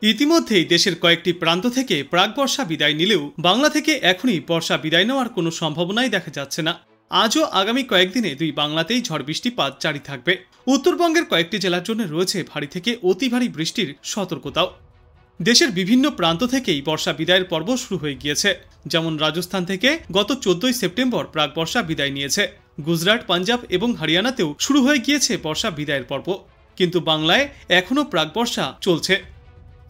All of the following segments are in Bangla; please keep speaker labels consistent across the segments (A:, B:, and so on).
A: ইতিমধ্যেই দেশের কয়েকটি প্রান্ত থেকে প্রাক বর্ষা বিদায় নিলেও বাংলা থেকে এখনই বর্ষা বিদায় নেওয়ার কোনো সম্ভাবনাই দেখা যাচ্ছে না। আজও আগামী কয়েকদিনে দুই বাংলাতেই ঝড় বৃষ্টিপাত জারি থাকবে। উত্তরবঙ্গের কয়েকটি জেলার জন্য রয়েছে ভারী থেকে অতি ভারী বৃষ্টির সতর্কতাও। দেশের বিভিন্ন প্রান্ত থেকেই বর্ষা বিদায়ের পর্ব শুরু হয়ে গিয়েছে। যেমন রাজস্থান থেকে গত 14ই সেপ্টেম্বর প্রাক বর্ষা বিদায় নিয়েছে। গুজরাট, পাঞ্জাব এবং হরিয়ানাতেও শুরু হয়ে গিয়েছে বর্ষা বিদায়ের পর্ব, কিন্তু বাংলায় এখনও প্রাক বর্ষা চলছে।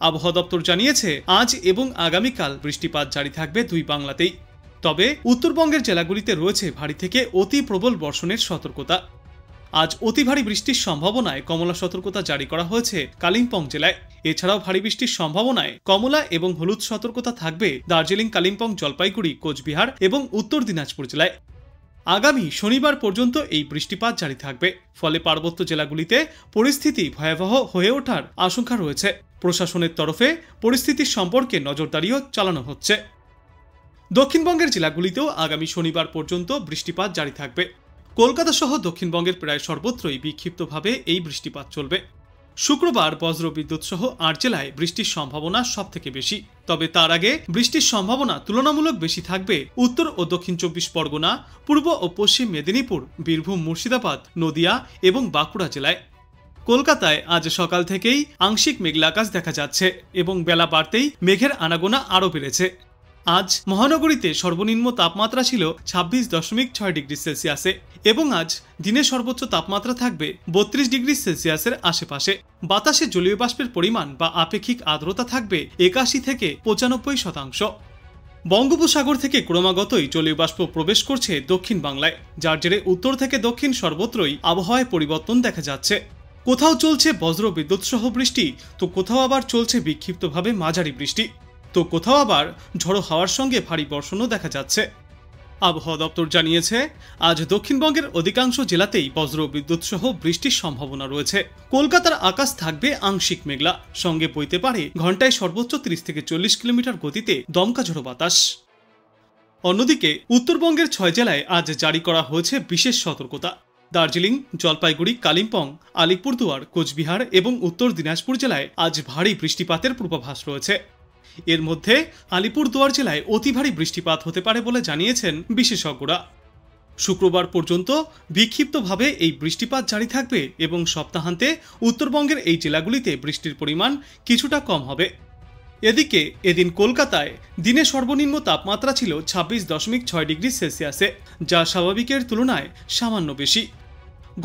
A: আবহাওয়া দপ্তর জানিয়েছে আজ এবং আগামীকাল বৃষ্টিপাত জারি থাকবে দুই বাংলাতেই। তবে উত্তরবঙ্গের জেলাগুলিতে রয়েছে ভারী থেকে অতি প্রবল বর্ষণের সতর্কতা। আজ অতি ভারী বৃষ্টির সম্ভাবনায় কমলা সতর্কতা জারি করা হয়েছে কালিম্পং জেলায়। এছাড়াও ভারী বৃষ্টির সম্ভাবনায় কমলা এবং হলুদ সতর্কতা থাকবে দার্জিলিং, কালিম্পং, জলপাইগুড়ি, কোচবিহার এবং উত্তর দিনাজপুর জেলায়। আগামী শনিবার পর্যন্ত এই বৃষ্টিপাত জারি থাকবে। ফলে পার্বত্য জেলাগুলিতে পরিস্থিতি ভয়াবহ হয়ে ওঠার আশঙ্কা রয়েছে। প্রশাসনের তরফে পরিস্থিতির সম্পর্কে নজরদারিও চালানো হচ্ছে। দক্ষিণবঙ্গের জেলাগুলিতেও আগামী শনিবার পর্যন্ত বৃষ্টিপাত জারি থাকবে। কলকাতা সহ দক্ষিণবঙ্গের প্রায় সর্বত্রই বিক্ষিপ্তভাবে এই বৃষ্টিপাত চলবে। শুক্রবার বজ্রবিদ্যুৎ সহ 8 জেলায় বৃষ্টির সম্ভাবনা সবথেকে বেশি। তবে তার আগে বৃষ্টির সম্ভাবনা তুলনামূলক বেশি থাকবে উত্তর ও দক্ষিণ 24 পরগনা, পূর্ব ও পশ্চিম মেদিনীপুর, বীরভূম, মুর্শিদাবাদ, নদিয়া এবং বাঁকুড়া জেলায়। কলকাতায় আজ সকাল থেকেই আংশিক মেঘলা আকাশ দেখা যাচ্ছে এবং বেলা বাড়তেই মেঘের আনাগোনা আরও বেড়েছে। আজ মহানগরীতে সর্বনিম্ন তাপমাত্রা ছিল 26.6 ডিগ্রি সেলসিয়াসে এবং আজ দিনের সর্বোচ্চ তাপমাত্রা থাকবে 32 ডিগ্রি সেলসিয়াসের আশেপাশে। বাতাসে জলীয় বাষ্পের পরিমাণ বা আপেক্ষিক আর্দ্রতা থাকবে 81 থেকে 95%। বঙ্গোপসাগর থেকে ক্রমাগতই জলীয় বাষ্প প্রবেশ করছে দক্ষিণ বাংলায়, যার জেরে উত্তর থেকে দক্ষিণ সর্বত্রই আবহাওয়ায় পরিবর্তন দেখা যাচ্ছে। কোথাও চলছে বজ্র বিদ্যুৎ সহ বৃষ্টি, তো কোথাও আবার চলছে বিক্ষিপ্তভাবে মাঝারি বৃষ্টি, তো কোথাও আবার ঝড়ো হাওয়ার সঙ্গে ভারী বর্ষণও দেখা যাচ্ছে। আবহাওয়া দপ্তর জানিয়েছে আজ দক্ষিণবঙ্গের অধিকাংশ জেলাতেই বজ্র বিদ্যুৎ সহ বৃষ্টির সম্ভাবনা রয়েছে। কলকাতার আকাশ থাকবে আংশিক মেঘলা, সঙ্গে বইতে পারে ঘন্টায় সর্বোচ্চ 30 থেকে 40 কিলোমিটার গতিতে দমকা ঝোড়ো বাতাস। অন্যদিকে উত্তরবঙ্গের 6 জেলায় আজ জারি করা হয়েছে বিশেষ সতর্কতা। দার্জিলিং, জলপাইগুড়ি, কালিম্পং, আলিপুরদুয়ার, কোচবিহার এবং উত্তর দিনাজপুর জেলায় আজ ভারী বৃষ্টিপাতের পূর্বাভাস রয়েছে। এর মধ্যে আলিপুরদুয়ার জেলায় অতি ভারী বৃষ্টিপাত হতে পারে বলে জানিয়েছেন বিশেষজ্ঞরা। শুক্রবার পর্যন্ত বিক্ষিপ্তভাবে এই বৃষ্টিপাত জারি থাকবে এবং সপ্তাহান্তে উত্তরবঙ্গের এই জেলাগুলিতে বৃষ্টির পরিমাণ কিছুটা কম হবে। এদিকে এদিন কলকাতায় দিনে সর্বনিম্ন তাপমাত্রা ছিল 26.6 ডিগ্রি সেলসিয়াসে, যা স্বাভাবিকের তুলনায় সামান্য বেশি।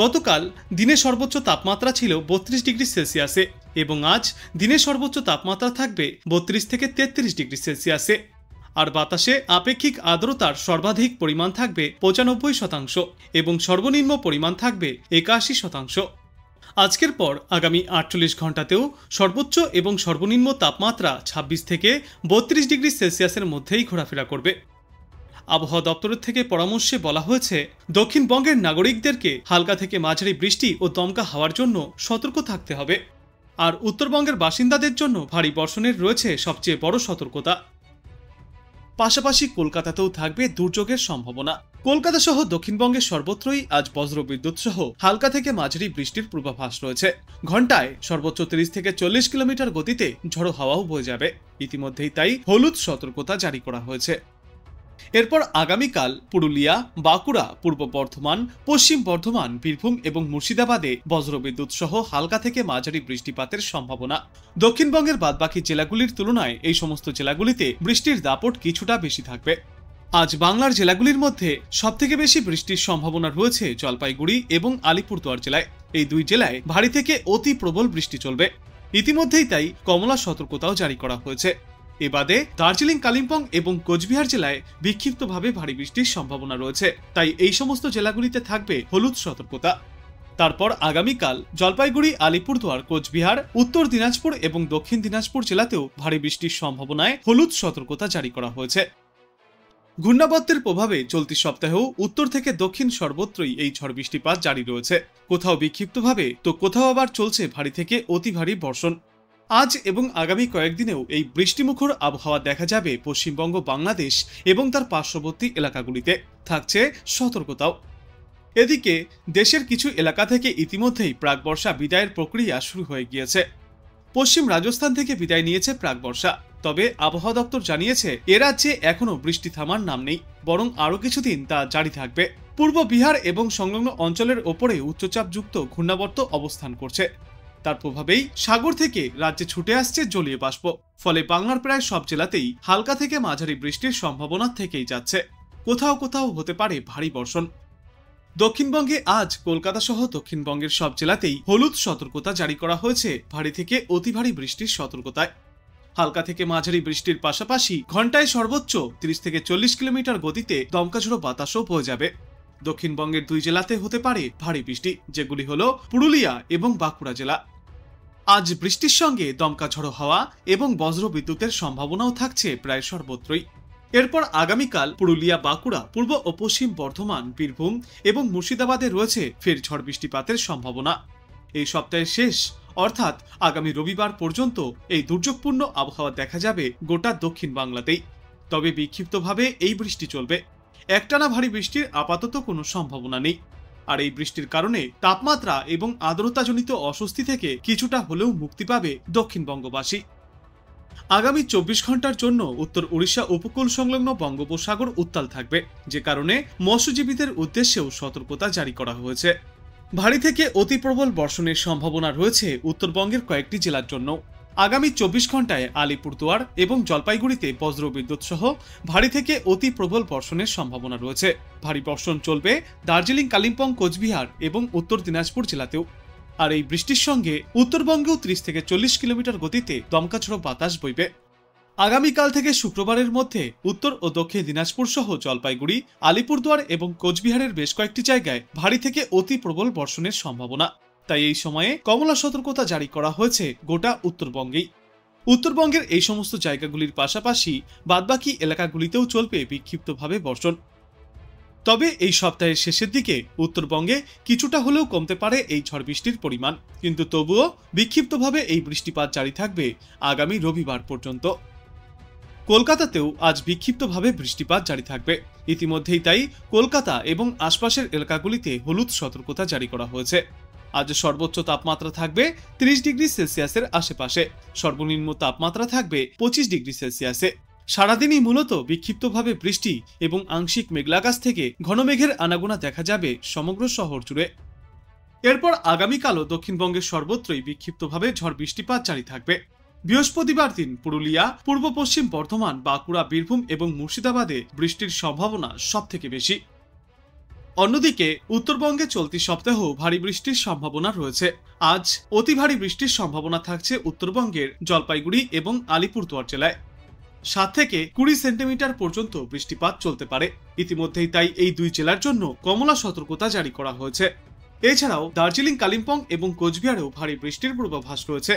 A: গতকাল দিনে সর্বোচ্চ তাপমাত্রা ছিল 32 ডিগ্রি সেলসিয়াসে এবং আজ দিনের সর্বোচ্চ তাপমাত্রা থাকবে 32 থেকে 33 ডিগ্রি সেলসিয়াসে। আর বাতাসে আপেক্ষিক আর্দ্রতার সর্বাধিক পরিমাণ থাকবে 95% এবং সর্বনিম্ন পরিমাণ থাকবে 81%। আজকের পর আগামী 48 ঘন্টাতেও সর্বোচ্চ এবং সর্বনিম্ন তাপমাত্রা 26 থেকে 32 ডিগ্রি সেলসিয়াসের মধ্যেই ঘোরাফেরা করবে। আবহাওয়া দপ্তরের থেকে পরামর্শে বলা হয়েছে দক্ষিণবঙ্গের নাগরিকদেরকে হালকা থেকে মাঝারি বৃষ্টি ও দমকা হাওয়ার জন্য সতর্ক থাকতে হবে। আর উত্তরবঙ্গের বাসিন্দাদের জন্য ভারী বর্ষণের রয়েছে সবচেয়ে বড় সতর্কতা। পাশাপাশি কলকাতাতেও থাকবে দুর্যোগের সম্ভাবনা। কলকাতা সহ দক্ষিণবঙ্গের সর্বত্রই আজ বজ্রবিদ্যুৎ সহ হালকা থেকে মাঝারি বৃষ্টির পূর্বাভাস রয়েছে। ঘন্টায় সর্বোচ্চ 30 থেকে 40 কিলোমিটার গতিতে ঝড়ো হাওয়াও বয়ে যাবে। ইতিমধ্যেই তাই হলুদ সতর্কতা জারি করা হয়েছে। এরপর আগামীকাল পুরুলিয়া, বাঁকুড়া, পূর্ব বর্ধমান, পশ্চিম বর্ধমান, বীরভূম এবং মুর্শিদাবাদে বজ্রবিদ্যুৎ সহ হালকা থেকে মাঝারি বৃষ্টিপাতের সম্ভাবনা। দক্ষিণবঙ্গের বাদবাকি জেলাগুলির তুলনায় এই সমস্ত জেলাগুলিতে বৃষ্টির দাপট কিছুটা বেশি থাকবে। আজ বাংলার জেলাগুলির মধ্যে সবথেকে বেশি বৃষ্টির সম্ভাবনা রয়েছে জলপাইগুড়ি এবং আলিপুরদুয়ার জেলায়। এই দুই জেলায় ভারী থেকে অতি প্রবল বৃষ্টি চলবে। ইতিমধ্যেই তাই কমলা সতর্কতাও জারি করা হয়েছে। এবাদে দার্জিলিং, কালিম্পং এবং কোচবিহার জেলায় বিক্ষিপ্তভাবে ভারী বৃষ্টির সম্ভাবনা রয়েছে, তাই এই সমস্ত জেলাগুলিতে থাকবে হলুদ সতর্কতা। তারপর আগামীকাল জলপাইগুড়ি, আলিপুরদুয়ার, কোচবিহার, উত্তর দিনাজপুর এবং দক্ষিণ দিনাজপুর জেলাতেও ভারী বৃষ্টির সম্ভাবনায় হলুদ সতর্কতা জারি করা হয়েছে। ঘূর্ণাবর্তের প্রভাবে চলতি সপ্তাহেও উত্তর থেকে দক্ষিণ সর্বত্রই এই ঝড় বৃষ্টিপাত জারি রয়েছে। কোথাও বিক্ষিপ্তভাবে তো কোথাও আবার চলছে ভারী থেকে অতি ভারী বর্ষণ। আজ এবং আগামী কয়েকদিনেও এই বৃষ্টিমুখর আবহাওয়া দেখা যাবে পশ্চিমবঙ্গ, বাংলাদেশ এবং তার পার্শ্ববর্তী এলাকাগুলিতে। থাকছে সতর্কতাও। এদিকে দেশের কিছু এলাকা থেকে ইতিমধ্যেই প্রাক বর্ষা বিদায়ের প্রক্রিয়া শুরু হয়ে গিয়েছে। পশ্চিম রাজস্থান থেকে বিদায় নিয়েছে প্রাক বর্ষা। তবে আবহাওয়া দপ্তর জানিয়েছে এ রাজ্যে এখনো বৃষ্টি থামার নাম নেই, বরং আরো কিছুদিন তা জারি থাকবে। পূর্ব বিহার এবং সংলগ্ন অঞ্চলের ওপরে উচ্চচাপযুক্ত ঘূর্ণাবর্ত অবস্থান করছে। তার প্রভাবেই সাগর থেকে রাজ্যে ছুটে আসছে জলীয় বাষ্প। ফলে বাংলার প্রায় সব জেলাতেই হালকা থেকে মাঝারি বৃষ্টির সম্ভাবনা থেকেই যাচ্ছে। কোথাও কোথাও হতে পারে ভারী বর্ষণ। দক্ষিণবঙ্গে আজ কলকাতা সহ দক্ষিণবঙ্গের সব জেলাতেই হলুদ সতর্কতা জারি করা হয়েছে ভারী থেকে অতি ভারী বৃষ্টির সতর্কতায়। হালকা থেকে মাঝারি বৃষ্টির পাশাপাশি ঘন্টায় সর্বোচ্চ 30 থেকে 40 কিলোমিটার গতিতে দমকাঝোড়ো বাতাসও বয়ে যাবে। দক্ষিণবঙ্গের 2 জেলাতে হতে পারে ভারী বৃষ্টি, যেগুলি হলো পুরুলিয়া এবং বাঁকুড়া জেলা। আজ বৃষ্টির সঙ্গে দমকা ঝড়ো হাওয়া এবং বজ্র বিদ্যুতের সম্ভাবনাও থাকছে প্রায় সর্বত্রই। এরপর আগামীকাল পুরুলিয়া, বাঁকুড়া, পূর্ব ও পশ্চিম বর্ধমান, বীরভূম এবং মুর্শিদাবাদে রয়েছে ফের ঝড় বৃষ্টিপাতের সম্ভাবনা। এই সপ্তাহের শেষ অর্থাৎ আগামী রবিবার পর্যন্ত এই দুর্যোগপূর্ণ আবহাওয়া দেখা যাবে গোটা দক্ষিণ বাংলাতেই। তবে বিক্ষিপ্তভাবে এই বৃষ্টি চলবে। একটানা ভারী বৃষ্টির আপাতত কোনো সম্ভাবনা নেই। আর এই বৃষ্টির কারণে তাপমাত্রা এবং আর্দ্রতাজনিত অস্বস্তি থেকে কিছুটা হলেও মুক্তি পাবে দক্ষিণবঙ্গবাসী। আগামী 24 ঘন্টার জন্য উত্তর উড়িষ্যা উপকূল সংলগ্ন বঙ্গোপসাগর উত্তাল থাকবে, যে কারণে মৎস্যজীবীদের উদ্দেশ্যেও সতর্কতা জারি করা হয়েছে। ভারী থেকে অতি প্রবল বর্ষণের সম্ভাবনা রয়েছে উত্তরবঙ্গের কয়েকটি জেলার জন্য। আগামী 24 ঘন্টায় আলিপুরদুয়ার এবং জলপাইগুড়িতে বজ্রবিদ্যুৎ সহ ভারী থেকে অতি প্রবল বর্ষণের সম্ভাবনা রয়েছে। ভারী বর্ষণ চলবে দার্জিলিং, কালিম্পং, কোচবিহার এবং উত্তর দিনাজপুর জেলাতেও। আর এই বৃষ্টির সঙ্গে উত্তরবঙ্গেও 30 থেকে 40 কিলোমিটার গতিতে দমকাঝোড়ো বাতাস বইবে। আগামীকাল থেকে শুক্রবারের মধ্যে উত্তর ও দক্ষিণ দিনাজপুর সহ জলপাইগুড়ি, আলিপুরদুয়ার এবং কোচবিহারের বেশ কয়েকটি জায়গায় ভারী থেকে অতি প্রবল বর্ষণের সম্ভাবনা। তাই এই সময়ে কমলা সতর্কতা জারি করা হয়েছে গোটা উত্তরবঙ্গেই। উত্তরবঙ্গের এই সমস্ত জায়গাগুলির পাশাপাশি বাদবাকি এলাকাগুলিতেও চলবে বিক্ষিপ্তভাবে বর্ষণ। তবে এই সপ্তাহের শেষের দিকে উত্তরবঙ্গে কিছুটা হলেও কমতে পারে এই ঝড় বৃষ্টির পরিমাণ, কিন্তু তবুও বিক্ষিপ্তভাবে এই বৃষ্টিপাত জারি থাকবে আগামী রবিবার পর্যন্ত। কলকাতাতেও আজ বিক্ষিপ্তভাবে বৃষ্টিপাত জারি থাকবে। ইতিমধ্যেই তাই কলকাতা এবং আশপাশের এলাকাগুলিতে হলুদ সতর্কতা জারি করা হয়েছে। আজ সর্বোচ্চ তাপমাত্রা থাকবে 30 ডিগ্রি সেলসিয়াসের আশেপাশে, সর্বনিম্ন তাপমাত্রা থাকবে 25 ডিগ্রি সেলসিয়াসে। সারাদিনই মূলত বিক্ষিপ্তভাবে বৃষ্টি এবং আংশিক মেঘলাকাশ থেকে ঘন মেঘের আনাগোনা দেখা যাবে সমগ্র শহর জুড়ে। এরপর আগামীকালও দক্ষিণবঙ্গের সর্বত্রই বিক্ষিপ্তভাবে ঝড় বৃষ্টিপাত জারি থাকবে। বৃহস্পতিবার দিন পুরুলিয়া, পূর্ব পশ্চিম বর্ধমান, বাঁকুড়া, বীরভূম এবং মুর্শিদাবাদে বৃষ্টির সম্ভাবনা সবথেকে বেশি। অন্যদিকে উত্তরবঙ্গে চলতি সপ্তাহ ভারী বৃষ্টির সম্ভাবনা রয়েছে। আজ অতি ভারী বৃষ্টির সম্ভাবনা থাকছে উত্তরবঙ্গের জলপাইগুড়ি এবং আলিপুরদুয়ার জেলায়। 7 থেকে 20 সেন্টিমিটার পর্যন্ত বৃষ্টিপাত চলতে পারে। ইতিমধ্যেই তাই এই 2 জেলার জন্য কমলা সতর্কতা জারি করা হয়েছে। এছাড়াও দার্জিলিং, কালিম্পং এবং কোচবিহারেও ভারী বৃষ্টির পূর্বাভাস রয়েছে।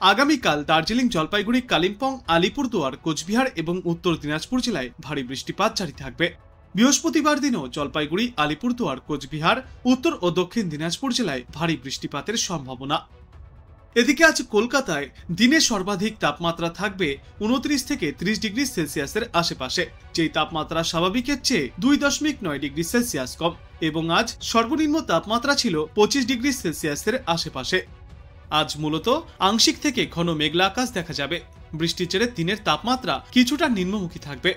A: আগামীকাল দার্জিলিং, জলপাইগুড়ি, কালিম্পং, আলিপুরদুয়ার, কোচবিহার এবং উত্তর দিনাজপুর জেলায় ভারী বৃষ্টিপাত জারি থাকবে। বৃহস্পতিবার দিনও জলপাইগুড়ি, আলিপুরদুয়ার, কোচবিহার, উত্তর ও দক্ষিণ দিনাজপুর জেলায় ভারী বৃষ্টিপাতের সম্ভাবনা। এদিকে আজ কলকাতায় দিনে সর্বাধিক তাপমাত্রা থাকবে 29 থেকে 30 ডিগ্রি সেলসিয়াসের আশেপাশে, যেই তাপমাত্রা স্বাভাবিকের চেয়ে 2.9 ডিগ্রি সেলসিয়াস কম, এবং আজ সর্বনিম্ন তাপমাত্রা ছিল 25 ডিগ্রি সেলসিয়াসের আশেপাশে। আজ মূলত আংশিক থেকে ঘন মেঘলা আকাশ দেখা যাবে। বৃষ্টির জেরে দিনের তাপমাত্রা কিছুটা নিম্নমুখী থাকবে।